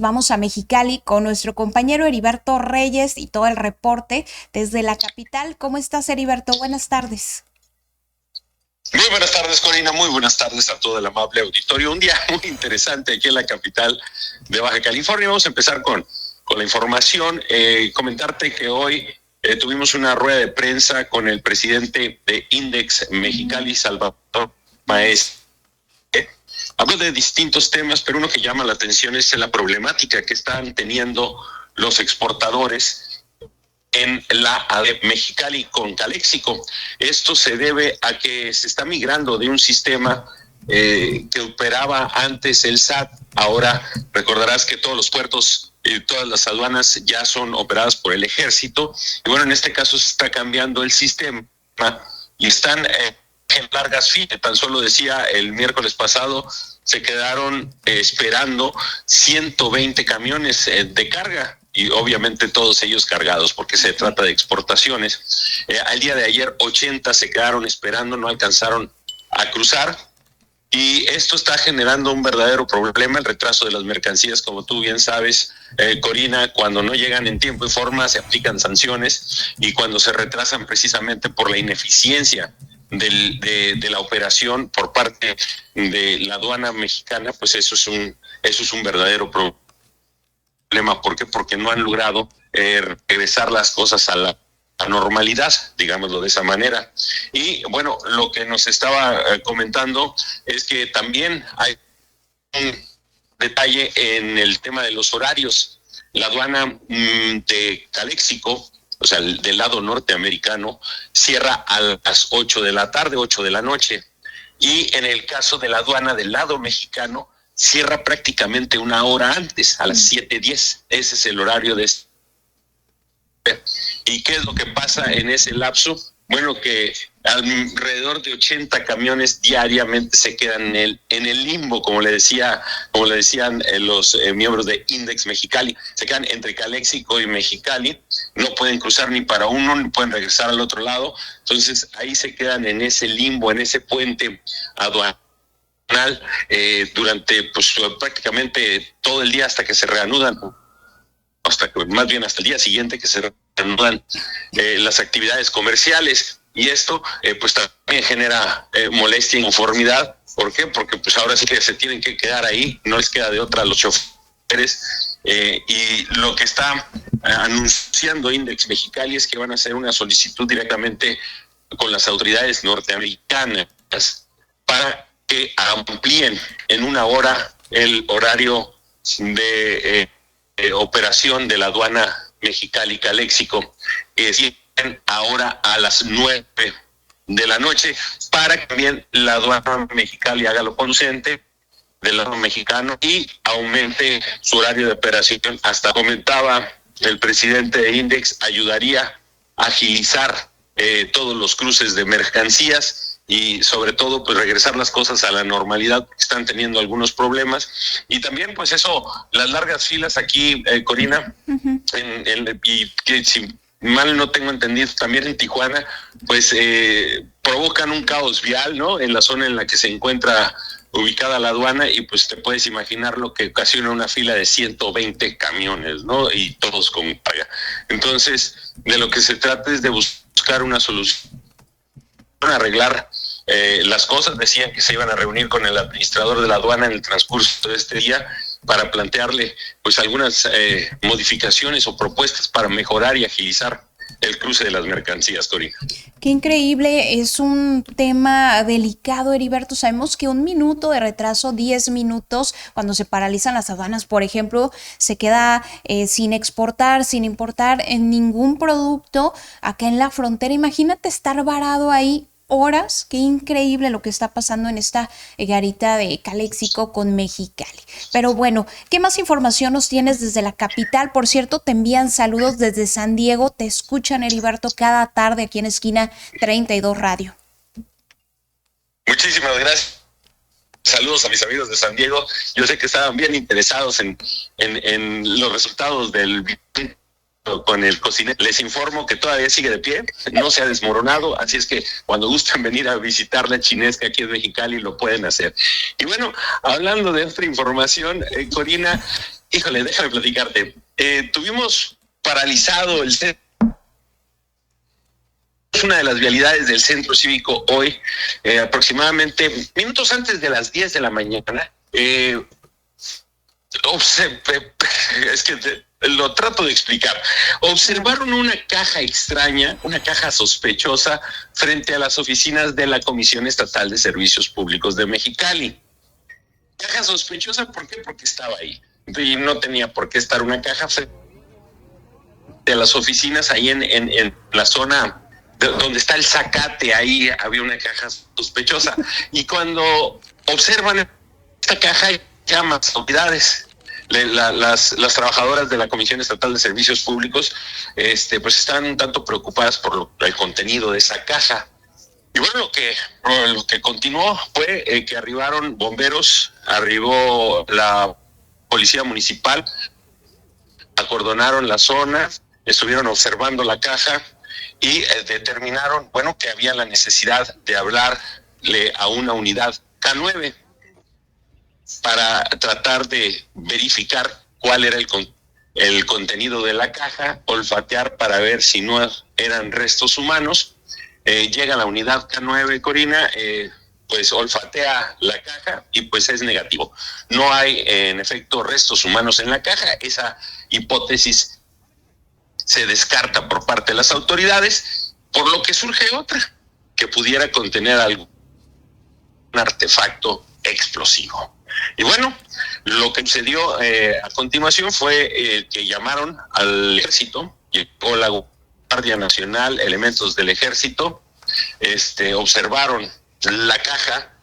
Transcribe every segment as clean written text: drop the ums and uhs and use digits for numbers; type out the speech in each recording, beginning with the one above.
Vamos a Mexicali con nuestro compañero Heriberto Reyes y todo el reporte desde la capital. ¿Cómo estás, Heriberto? Buenas tardes. Muy buenas tardes, Corina. Muy buenas tardes a todo el amable auditorio. Un día muy interesante aquí en la capital de Baja California. Vamos a empezar con la información. Comentarte que hoy tuvimos una rueda de prensa con el presidente de Index Mexicali, Salvador Maestre. Habló de distintos temas, pero uno que llama la atención es la problemática que están teniendo los exportadores en la Mexicali con Calexico. Esto se debe a que se está migrando de un sistema que operaba antes el SAT. Ahora recordarás que todos los puertos y todas las aduanas ya son operadas por el ejército. Y bueno, en este caso se está cambiando el sistema y están en largas filas. Tan solo decía el miércoles pasado, se quedaron esperando 120 camiones de carga, y obviamente todos ellos cargados porque se trata de exportaciones. Al día de ayer 80 se quedaron esperando, no alcanzaron a cruzar, y esto está generando un verdadero problema, el retraso de las mercancías. Como tú bien sabes, Corina, cuando no llegan en tiempo y forma se aplican sanciones, y cuando se retrasan precisamente por la ineficiencia de la operación por parte de la aduana mexicana, pues eso es un verdadero problema. ¿Por qué? Porque no han logrado regresar las cosas a la normalidad, digámoslo de esa manera. Y bueno, lo que nos estaba comentando es que también hay un detalle en el tema de los horarios. La aduana de Calexico, o sea, del lado norteamericano, cierra a las 8 de la tarde, 8 de la noche. Y en el caso de la aduana del lado mexicano, cierra prácticamente una hora antes, a las 7:10. Ese es el horario de este. ¿Y qué es lo que pasa en ese lapso? Bueno, que alrededor de 80 camiones diariamente se quedan en el limbo, como le decían los miembros de Index Mexicali. Se quedan entre Calexico y Mexicali, no pueden cruzar ni para uno, ni pueden regresar al otro lado. Entonces ahí se quedan en ese limbo, en ese puente aduanal, durante pues prácticamente todo el día hasta que se reanudan, más bien hasta el día siguiente que se reanudan las actividades comerciales. Y esto pues también genera molestia e inconformidad. ¿Por qué? Porque pues ahora sí que se tienen que quedar ahí, no les queda de otra a los choferes. Y lo que está anunciando Index Mexicali es que van a hacer una solicitud directamente con las autoridades norteamericanas para que amplíen en una hora el horario de operación de la aduana Mexicali Calexico, que siguen ahora a las 9 de la noche, para que también la aduana Mexicali haga lo conducente del lado mexicano y aumente su horario de operación. Hasta comentaba el presidente de Index, ayudaría a agilizar todos los cruces de mercancías y sobre todo pues regresar las cosas a la normalidad, porque están teniendo algunos problemas. Y también pues eso, las largas filas aquí, Corina, y que si mal no tengo entendido, también en Tijuana, pues provocan un caos vial, ¿no? En la zona en la que se encuentra ubicada la aduana, y pues te puedes imaginar lo que ocasiona una fila de 120 camiones, ¿no? Y todos con paga. Entonces, de lo que se trata es de buscar una solución, arreglar las cosas. Decían que se iban a reunir con el administrador de la aduana en el transcurso de este día para plantearle pues algunas modificaciones o propuestas para mejorar y agilizar el cruce de las mercancías, Corina. Qué increíble, es un tema delicado, Heriberto. Sabemos que un minuto de retraso, 10 minutos, cuando se paralizan las aduanas, por ejemplo, se queda sin exportar, sin importar en ningún producto acá en la frontera. Imagínate estar varado ahí horas. Qué increíble lo que está pasando en esta garita de Calexico con Mexicali. Pero bueno, ¿qué más información nos tienes desde la capital? Por cierto, te envían saludos desde San Diego. Te escuchan, Heriberto, cada tarde aquí en Esquina 32 Radio. Muchísimas gracias. Saludos a mis amigos de San Diego. Yo sé que estaban bien interesados en los resultados del con el cocinero. Les informo que todavía sigue de pie, no se ha desmoronado, así es que cuando gusten venir a visitar la chinesca aquí en Mexicali lo pueden hacer. Y bueno, hablando de otra información, Corina, híjole, déjame platicarte. Tuvimos paralizado el centro. Es una de las vialidades del centro cívico hoy, aproximadamente minutos antes de las 10 de la mañana. Es que lo trato de explicar. Observaron una caja extraña, una caja sospechosa frente a las oficinas de la Comisión Estatal de Servicios Públicos de Mexicali. Caja sospechosa, ¿por qué? Porque estaba ahí. Y no tenía por qué estar una caja frente a las oficinas ahí en la zona donde está el zacate. Ahí había una caja sospechosa. Y cuando observan esta caja, llaman a las autoridades. Las trabajadoras de la Comisión Estatal de Servicios Públicos pues están un tanto preocupadas por el contenido de esa caja. Y bueno, lo que continuó fue que arribaron bomberos, arribó la policía municipal, acordonaron la zona, estuvieron observando la caja y determinaron, bueno, que había la necesidad de hablarle a una unidad K9 para tratar de verificar cuál era el contenido de la caja, olfatear para ver si no eran restos humanos. Llega la unidad K9, Corina, pues olfatea la caja y pues es negativo. No hay, en efecto, restos humanos en la caja. Esa hipótesis se descarta por parte de las autoridades, por lo que surge otra, que pudiera contener algún artefacto explosivo. Y bueno, lo que sucedió a continuación fue que llamaron al ejército, llegó la Guardia Nacional, elementos del ejército, observaron la caja.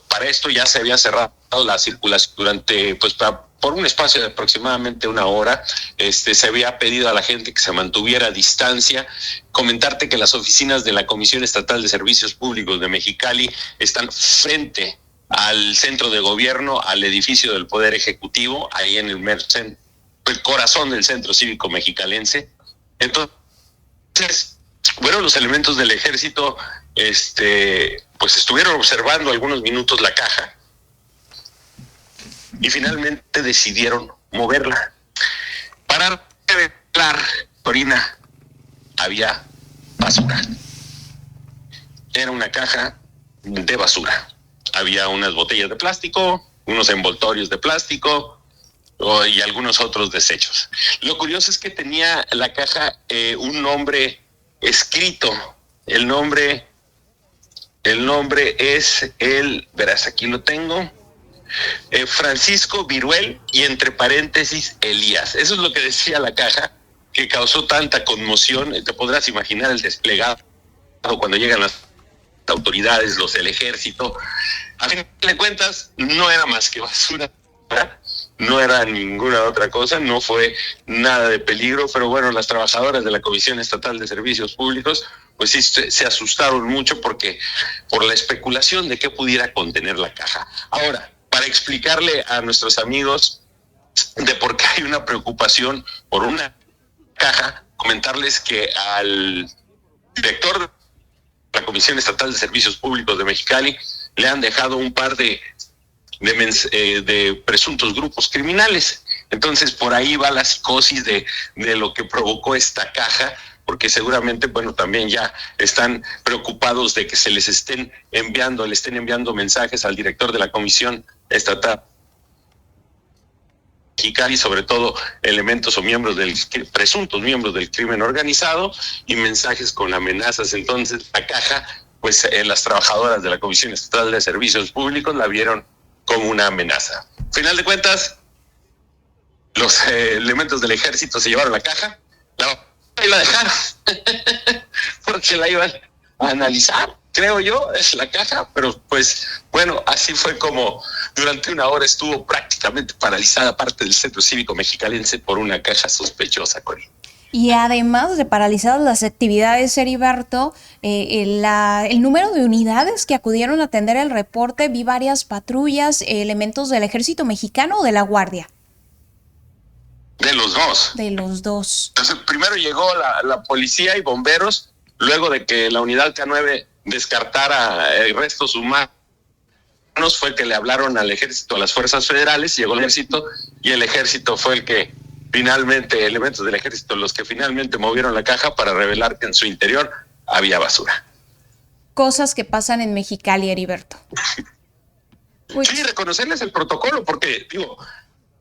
Para esto ya se había cerrado la circulación durante, pues por un espacio de aproximadamente una hora. Se había pedido a la gente que se mantuviera a distancia. Comentarte que las oficinas de la Comisión Estatal de Servicios Públicos de Mexicali están frente al centro de gobierno, al edificio del Poder Ejecutivo, ahí en el corazón del centro cívico mexicalense. Entonces, bueno, los elementos del ejército, pues estuvieron observando algunos minutos la caja y finalmente decidieron moverla. Para revelar, Corina, había basura. Era una caja de basura. Había unas botellas de plástico, unos envoltorios de plástico y algunos otros desechos. Lo curioso es que tenía la caja un nombre escrito. El nombre es verás, aquí lo tengo, Francisco Viruel y entre paréntesis Elías. Eso es lo que decía la caja, que causó tanta conmoción. Te podrás imaginar el desplegado cuando llegan las autoridades, los del ejército. A fin de cuentas, no era más que basura, no era ninguna otra cosa, no fue nada de peligro, pero bueno, las trabajadoras de la Comisión Estatal de Servicios Públicos, pues sí se asustaron mucho por la especulación de qué pudiera contener la caja. Ahora, para explicarle a nuestros amigos de por qué hay una preocupación por una caja, comentarles que al director de la Comisión Estatal de Servicios Públicos de Mexicali le han dejado un par de presuntos grupos criminales. Entonces, por ahí va la psicosis de lo que provocó esta caja, porque seguramente, bueno, también ya están preocupados de que le estén enviando mensajes al director de la Comisión Estatal Mexicali, sobre todo elementos o presuntos miembros del crimen organizado, y mensajes con amenazas. Entonces, la caja, pues las trabajadoras de la Comisión Estatal de Servicios Públicos la vieron como una amenaza. Final de cuentas, los elementos del ejército se llevaron la caja, la iba a dejar porque la iban a analizar, creo yo, es la caja, pero pues bueno, así fue como durante una hora estuvo prácticamente paralizada parte del centro cívico mexicalense por una caja sospechosa, Corina. Y además de paralizadas las actividades, Heriberto, el número de unidades que acudieron a atender el reporte, vi varias patrullas, elementos del ejército mexicano o de la Guardia. De los dos. De los dos. Entonces, primero llegó la policía y bomberos, luego de que la unidad K9 descartara restos humanos, fue que le hablaron al ejército, a las fuerzas federales, llegó el ejército y el ejército fue el que finalmente, elementos del ejército, los que finalmente movieron la caja para revelar que en su interior había basura. Cosas que pasan en Mexicali, Heriberto. Sí, reconocerles el protocolo, porque, digo,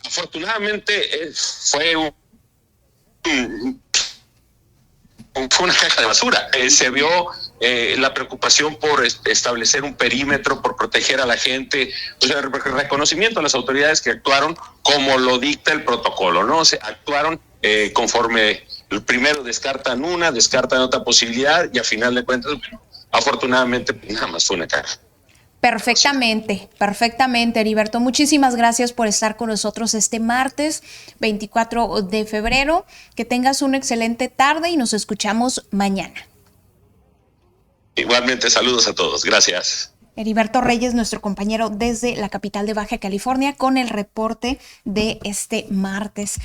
afortunadamente fue fue una caja de basura. Se vio la preocupación por establecer un perímetro, por proteger a la gente, o sea, reconocimiento a las autoridades que actuaron como lo dicta el protocolo, ¿no? O sea, actuaron conforme el primero descartan otra posibilidad y a final de cuentas, afortunadamente, nada más fue una caja. Perfectamente, perfectamente, Heriberto. Muchísimas gracias por estar con nosotros este martes 24 de febrero. Que tengas una excelente tarde y nos escuchamos mañana. Igualmente, saludos a todos. Gracias. Heriberto Reyes, nuestro compañero desde la capital de Baja California, con el reporte de este martes.